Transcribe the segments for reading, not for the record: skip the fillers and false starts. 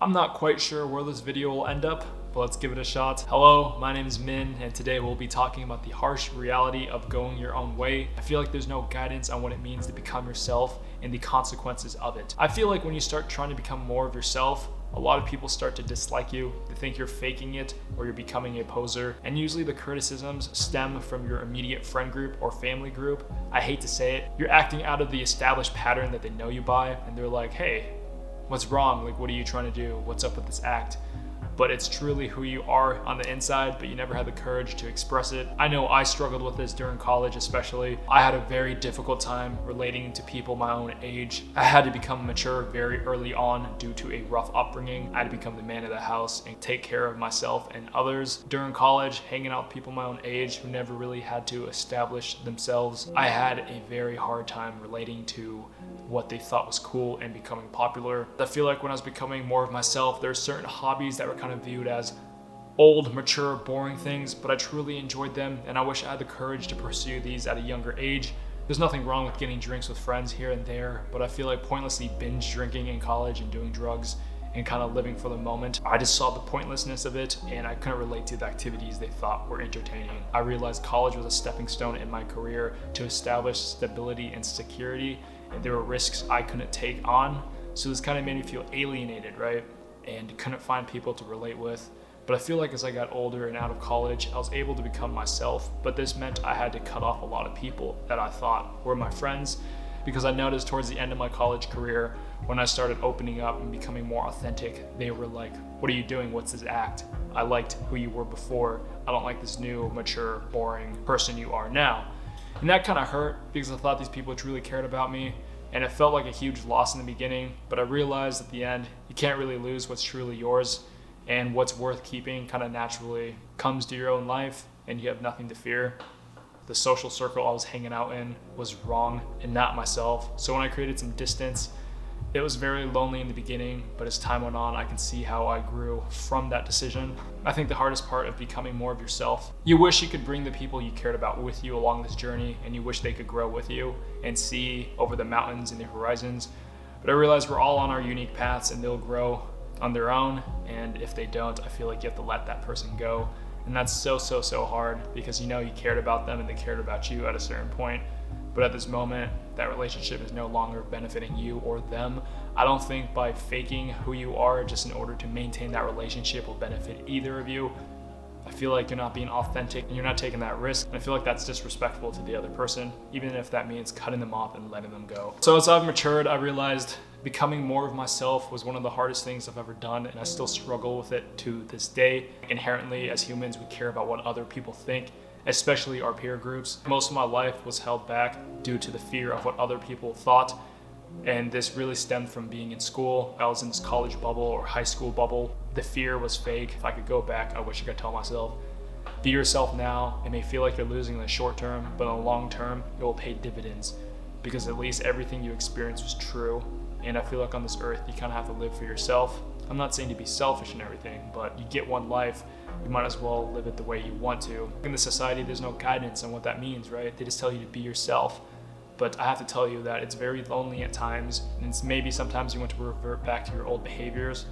I'm not quite sure where this video will end up, but let's give it a shot. Hello, my name is Min, and today we'll be talking about the harsh reality of going your own way. I feel like there's no guidance on what it means to become yourself and the consequences of it. I feel like when you start trying to become more of yourself, a lot of people start to dislike you. They think you're faking it or you're becoming a poser. And usually the criticisms stem from your immediate friend group or family group. I hate to say it. You're acting out of the established pattern that they know you by, and they're like, hey, what's wrong? Like, what are you trying to do? What's up with this act? But it's truly who you are on the inside, but you never had the courage to express it. I know I struggled with this during college especially. I had a very difficult time relating to people my own age. I had to become mature very early on due to a rough upbringing. I had to become the man of the house and take care of myself and others. During college, hanging out with people my own age who never really had to establish themselves, I had a very hard time relating to what they thought was cool and becoming popular. I feel like when I was becoming more of myself, there are certain hobbies that were kind of viewed as old, mature, boring things, but I truly enjoyed them, and I wish I had the courage to pursue these at a younger age. There's nothing wrong with getting drinks with friends here and there, but I feel like pointlessly binge drinking in college and doing drugs and kind of living for the moment, I just saw the pointlessness of it, and I couldn't relate to the activities they thought were entertaining. I realized college was a stepping stone in my career to establish stability and security, and there were risks I couldn't take on. So this kind of made me feel alienated, right? And couldn't find people to relate with. But I feel like as I got older and out of college, I was able to become myself, but this meant I had to cut off a lot of people that I thought were my friends, because I noticed towards the end of my college career, when I started opening up and becoming more authentic, they were like, what are you doing? What's this act? I liked who you were before. I don't like this new, mature, boring person you are now. And that kind of hurt because I thought these people truly cared about me, and it felt like a huge loss in the beginning, but I realized at the end, you can't really lose what's truly yours, and what's worth keeping kind of naturally comes to your own life, and you have nothing to fear. The social circle I was hanging out in was wrong and not myself, so when I created some distance, it was very lonely in the beginning, but as time went on, I can see how I grew from that decision. I think the hardest part of becoming more of yourself, you wish you could bring the people you cared about with you along this journey, and you wish they could grow with you and see over the mountains and the horizons. But I realize we're all on our unique paths, and they'll grow on their own, and if they don't, I feel like you have to let that person go. And that's so hard, because you know you cared about them and they cared about you at a certain point. But at this moment, that relationship is no longer benefiting you or them. I don't think by faking who you are just in order to maintain that relationship will benefit either of you. I feel like you're not being authentic and you're not taking that risk. And I feel like that's disrespectful to the other person, even if that means cutting them off and letting them go. So as I've matured, I realized becoming more of myself was one of the hardest things I've ever done, and I still struggle with it to this day. Inherently, as humans, we care about what other people think, especially our peer groups. Most of my life was held back due to the fear of what other people thought, and this really stemmed from being in school. I was in this college bubble or high school bubble. The fear was fake. If I could go back, I wish I could tell myself, be yourself now. It may feel like you're losing in the short term, but in the long term, it will pay dividends, because at least everything you experienced was true. And I feel like on this earth, you kind of have to live for yourself. I'm not saying to be selfish and everything, but you get one life, you might as well live it the way you want to. In this society, there's no guidance on what that means, right? They just tell you to be yourself. But I have to tell you that it's very lonely at times, and it's maybe sometimes you want to revert back to your old behaviors,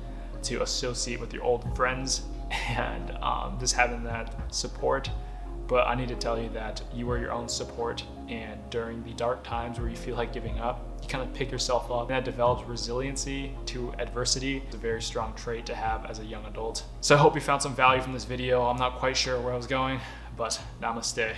to associate with your old friends, and just having that support. But I need to tell you that you are your own support, and during the dark times where you feel like giving up, you kind of pick yourself up, and that develops resiliency to adversity. It's a very strong trait to have as a young adult. So I hope you found some value from this video. I'm not quite sure where I was going, but namaste.